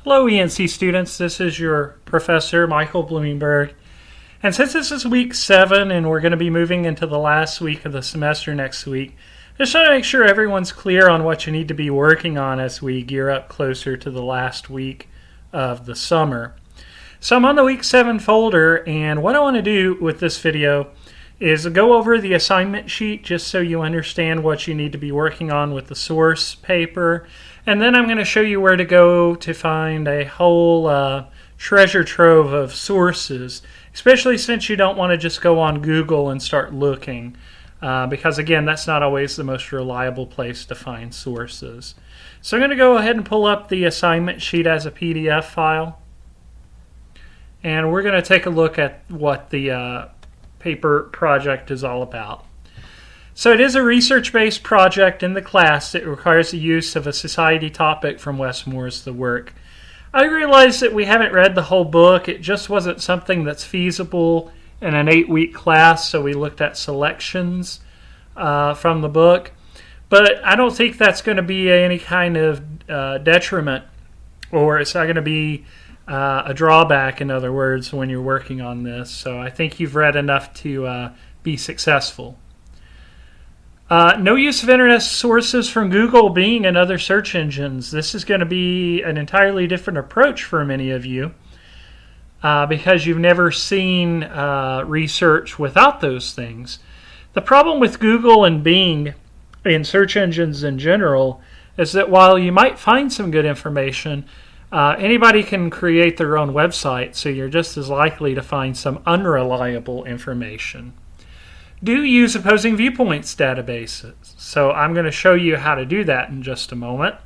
Hello ENC students, this is your professor Michael Bloomberg, and since this is week 7 and we're going to be moving into the last week of the semester next week, just trying to make sure everyone's clear on what you need to be working on as we gear up closer to the last week of the summer. So I'm on the week 7 folder, and what I want to do with this video is go over the assignment sheet just so you understand what you need to be working on with the source paper. And then I'm going to show you where to go to find a whole treasure trove of sources, especially since you don't want to just go on Google and start looking, because again, that's not always the most reliable place to find sources. So I'm going to go ahead and pull up the assignment sheet as a PDF file, and we're going to take a look at what the paper project is all about. So it is a research-based project in the class that requires the use of a society topic from Westmore's The Work. I realize that we haven't read the whole book. It just wasn't something that's feasible in an 8-week class, so we looked at selections from the book. But I don't think that's going to be any kind of detriment, or it's not going to be a drawback, in other words, when you're working on this. So I think you've read enough to be successful. No use of internet sources from Google, Bing, and other search engines. This is going to be an entirely different approach for many of you because you've never seen research without those things. The problem with Google and Bing and search engines in general is that while you might find some good information, anybody can create their own website, so you're just as likely to find some unreliable information. Do use opposing viewpoints databases. So I'm going to show you how to do that in just a moment.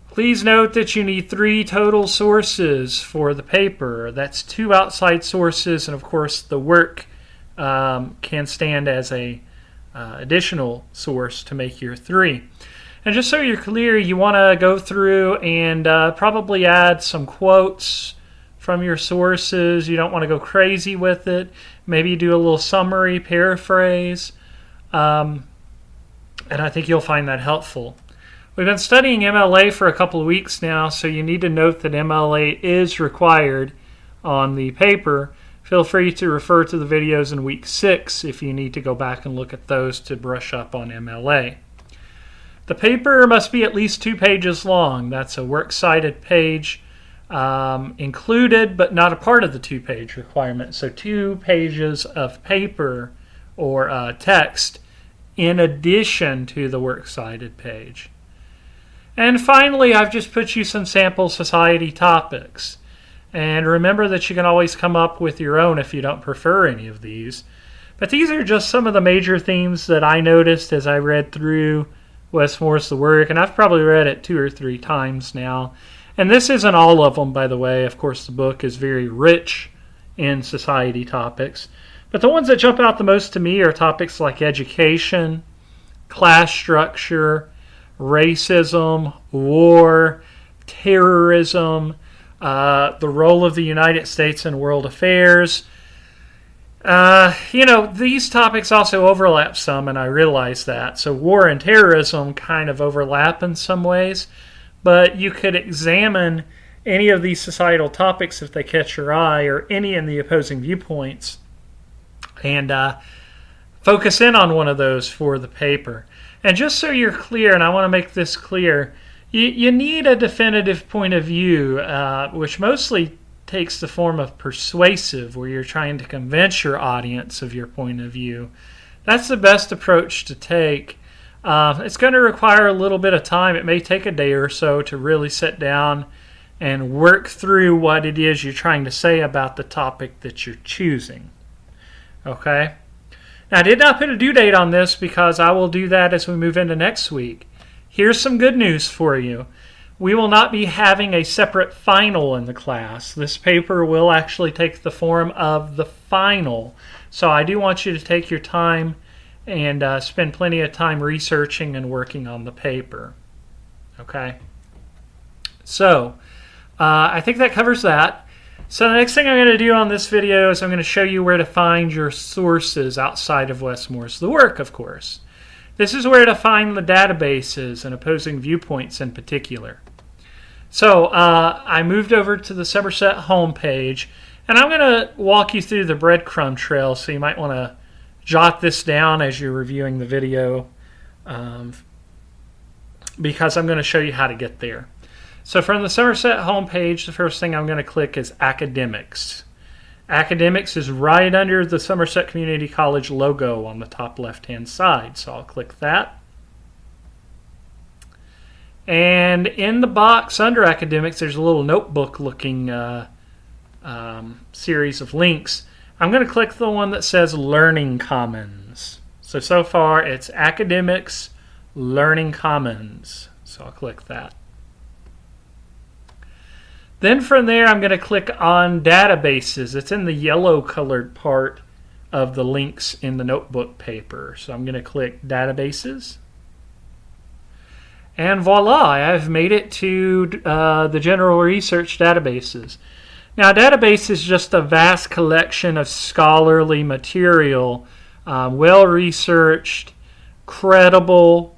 Please note that you need 3 total sources for the paper. That's 2 outside sources, and of course the work can stand as a additional source to make your 3. And just so you're clear, you want to go through and probably add some quotes from your sources. You don't want to go crazy with it. Maybe do a little summary, paraphrase, and I think you'll find that helpful. We've been studying MLA for a couple of weeks now, so you need to note that MLA is required on the paper. Feel free to refer to the videos in week 6 if you need to go back and look at those to brush up on MLA. The paper must be at least 2 pages long. That's a works cited page included, but not a part of the 2-page requirement. So 2 pages of paper or text in addition to the works cited page. And finally, I've just put you some sample society topics. And remember that you can always come up with your own if you don't prefer any of these. But these are just some of the major themes that I noticed as I read through Westmore's The Work, and I've probably read it 2 or 3 times now. And this isn't all of them, by the way. Of course, the book is very rich in society topics. But the ones that jump out the most to me are topics like education, class structure, racism, war, terrorism, the role of the United States in world affairs. These topics also overlap some, and I realize that. So war and terrorism kind of overlap in some ways. But you could examine any of these societal topics if they catch your eye, or any in the opposing viewpoints, and focus in on one of those for the paper. And just so you're clear, and I want to make this clear, you need a definitive point of view, which mostly takes the form of persuasive, where you're trying to convince your audience of your point of view. That's the best approach to take. It's going to require a little bit of time. It may take a day or so to really sit down and work through what it is you're trying to say about the topic that you're choosing. Okay? Now, I did not put a due date on this because I will do that as we move into next week. Here's some good news for you. We will not be having a separate final in the class. This paper will actually take the form of the final. So I do want you to take your time and spend plenty of time researching and working on the paper. Okay? So, I think that covers that. So the next thing I'm going to do on this video is I'm going to show you where to find your sources outside of Westmore's The Work, of course. This is where to find the databases and opposing viewpoints in particular. So I moved over to the Somerset homepage, and I'm going to walk you through the breadcrumb trail, so you might want to jot this down as you're reviewing the video, because I'm going to show you how to get there. So from the Somerset homepage, the first thing I'm going to click is Academics. Academics is right under the Somerset Community College logo on the top left-hand side, so I'll click that. And in the box under Academics, there's a little notebook-looking series of links. I'm going to click the one that says Learning Commons. So far, it's Academics Learning Commons. So I'll click that. Then from there, I'm going to click on Databases. It's in the yellow-colored part of the links in the notebook paper. So I'm going to click Databases. And voila, I've made it to the general research databases. Now, a database is just a vast collection of scholarly material, well-researched, credible,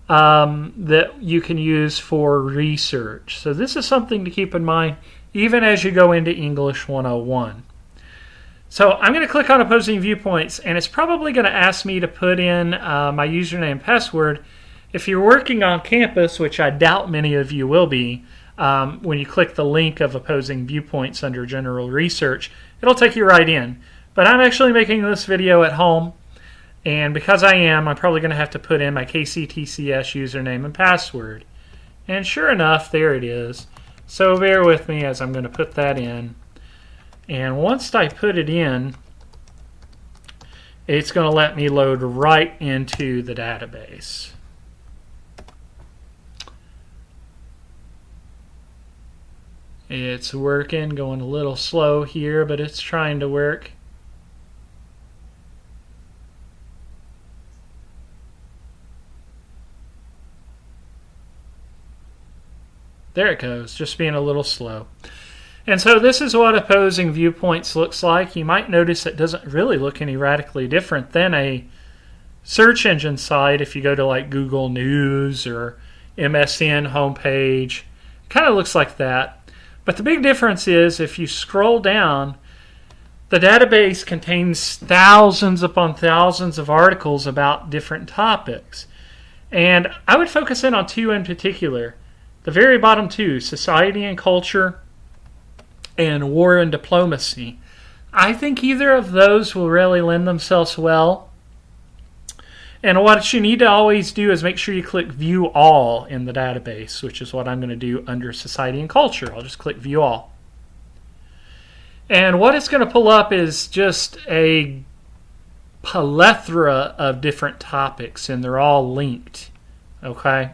that you can use for research. So this is something to keep in mind even as you go into English 101. So I'm going to click on Opposing Viewpoints, and it's probably going to ask me to put in my username and password. If you're working on campus, which I doubt many of you will be, when you click the link of Opposing Viewpoints under General Research, it'll take you right in. But I'm actually making this video at home, and because I'm probably going to have to put in my KCTCS username and password. And sure enough, there it is. So bear with me as I'm going to put that in. And once I put it in, it's going to let me load right into the database. It's working, going a little slow here, but it's trying to work. There it goes, just being a little slow. And so this is what Opposing Viewpoints looks like. You might notice it doesn't really look any radically different than a search engine site if you go to like Google News or MSN homepage. It kind of looks like that. But the big difference is if you scroll down, the database contains thousands upon thousands of articles about different topics. And I would focus in on two in particular. The very bottom two, Society and Culture and War and Diplomacy. I think either of those will really lend themselves well. And what you need to always do is make sure you click View All in the database, which is what I'm going to do under Society and Culture. I'll just click View All. And what it's going to pull up is just a plethora of different topics, and they're all linked. Okay?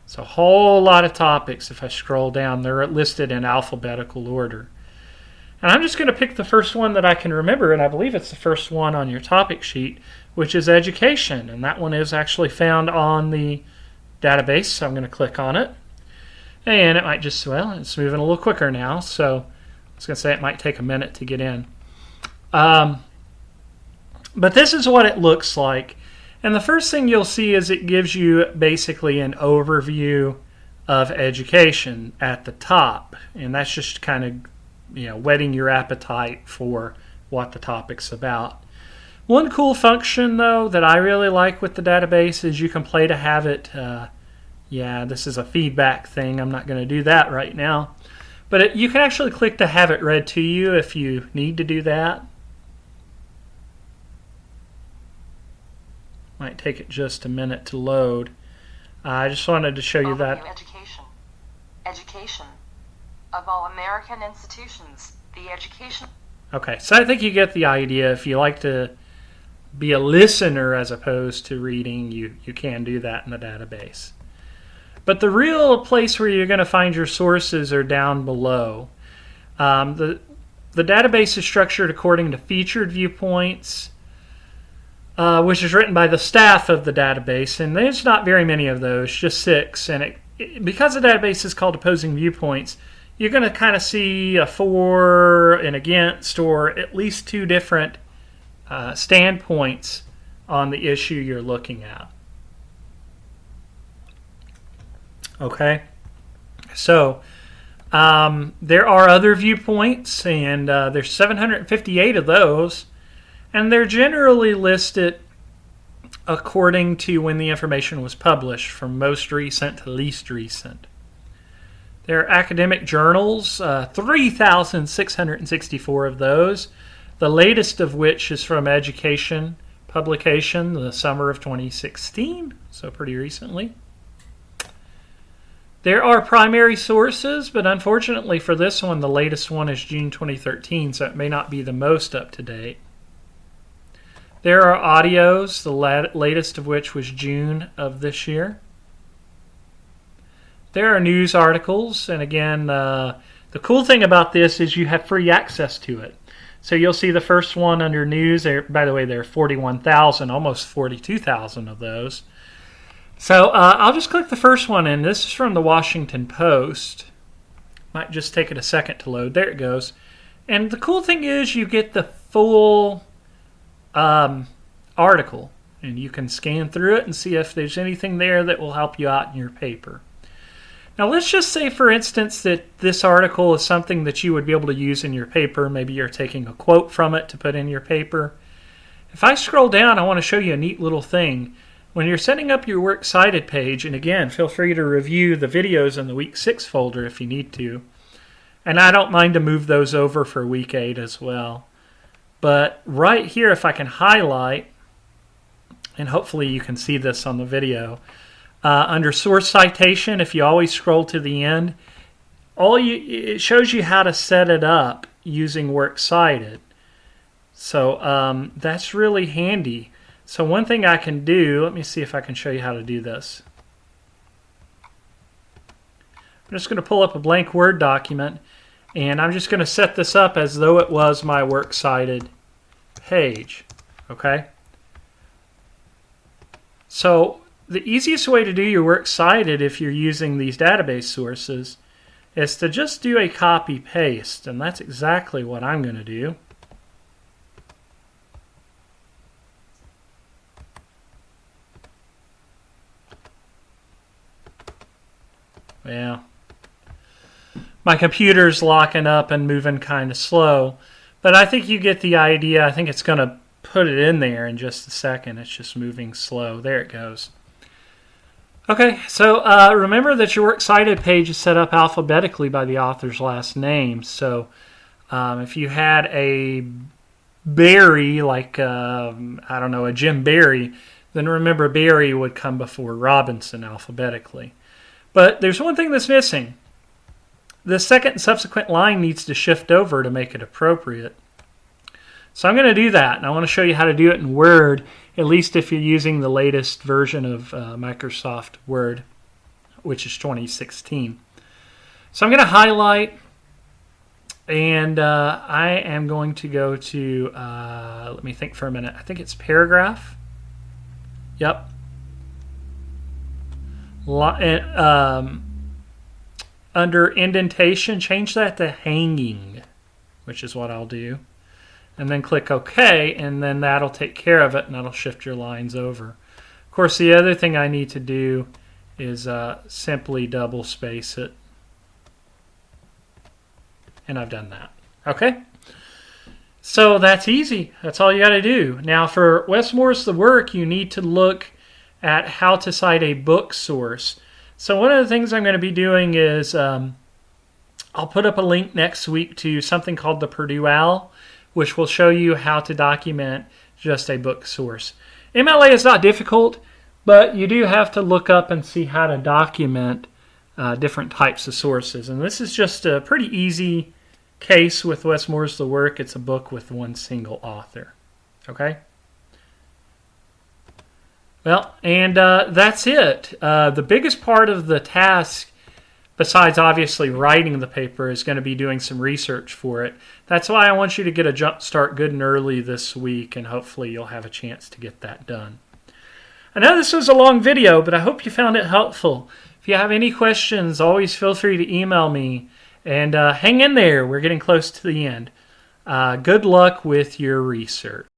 So a whole lot of topics. If I scroll down, they're listed in alphabetical order. And I'm just going to pick the first one that I can remember, and I believe it's the first one on your topic sheet, which is education. And that one is actually found on the database, so I'm going to click on it. And it might just, well, it's moving a little quicker now, so I was going to say it might take a minute to get in. But this is what it looks like. And the first thing you'll see is it gives you basically an overview of education at the top. And that's just kind of, whetting your appetite for what the topic's about. One cool function, though, that I really like with the database is you can play to have it. This is a feedback thing. I'm not going to do that right now. But you can actually click to have it read to you if you need to do that. Might take it just a minute to load. I just wanted to show you that. Education of all American institutions. The education. Okay, so I think you get the idea. If you like to be a listener as opposed to reading, you can do that in the database. But the real place where you're going to find your sources are down below. The database is structured according to featured viewpoints, which is written by the staff of the database, and there's not very many of those, just 6. And because the database is called Opposing Viewpoints, you're going to kind of see a for and against, or at least 2 different standpoints on the issue you're looking at. Okay? So there are other viewpoints, and there's 758 of those, and they're generally listed according to when the information was published, from most recent to least recent. There are academic journals, 3,664 of those, the latest of which is from Education publication, the summer of 2016, so pretty recently. There are primary sources, but unfortunately for this one, the latest one is June 2013, so it may not be the most up to date. There are audios, the latest of which was June of this year. There are news articles, and again, the cool thing about this is you have free access to it. So you'll see the first one under news. By the way, there are 41,000, almost 42,000 of those. So I'll just click the first one, and this is from the Washington Post. Might just take it a second to load. There it goes. And the cool thing is you get the full article, and you can scan through it and see if there's anything there that will help you out in your paper. Now let's just say, for instance, that this article is something that you would be able to use in your paper. Maybe you're taking a quote from it to put in your paper. If I scroll down, I want to show you a neat little thing. When you're setting up your Works Cited page, and again, feel free to review the videos in the Week 6 folder if you need to. And I don't mind to move those over for Week 8 as well. But right here, if I can highlight, and hopefully you can see this on the video, under source citation, if you always scroll to the end, it shows you how to set it up using Works Cited. So that's really handy. So one thing I can do, let me see if I can show you how to do this. I'm just going to pull up a blank Word document, and I'm just going to set this up as though it was my Works Cited page. Okay? So the easiest way to do your Works Cited if you're using these database sources is to just do a copy-paste, and that's exactly what I'm going to do. Yeah. My computer's locking up and moving kind of slow, but I think you get the idea. I think it's going to put it in there in just a second. It's just moving slow. There it goes. Okay, so remember that your Works Cited page is set up alphabetically by the author's last name. So if you had a Barry, like, I don't know, a Jim Barry, then remember Barry would come before Robinson alphabetically. But there's one thing that's missing. The second and subsequent line needs to shift over to make it appropriate. So I'm going to do that, and I want to show you how to do it in Word, at least if you're using the latest version of Microsoft Word, which is 2016. So I'm going to highlight, and I am going to go to, let me think for a minute, I think it's paragraph. Yep. Under indentation, change that to hanging, which is what I'll do. And then click OK, and then that'll take care of it, and that'll shift your lines over. Of course, the other thing I need to do is simply double space it. And I've done that. Okay? So that's easy. That's all you got to do. Now, for Westmore's The Work, you need to look at how to cite a book source. So one of the things I'm going to be doing is I'll put up a link next week to something called the Purdue OWL, which will show you how to document just a book source. MLA is not difficult, but you do have to look up and see how to document different types of sources. And this is just a pretty easy case with Westmore's The Work. It's a book with one single author. Okay? Well, and that's it. The biggest part of the task, besides obviously writing the paper, is going to be doing some research for it. That's why I want you to get a jump start good and early this week, and hopefully you'll have a chance to get that done. I know this was a long video, but I hope you found it helpful. If you have any questions, always feel free to email me. And hang in there. We're getting close to the end. Good luck with your research.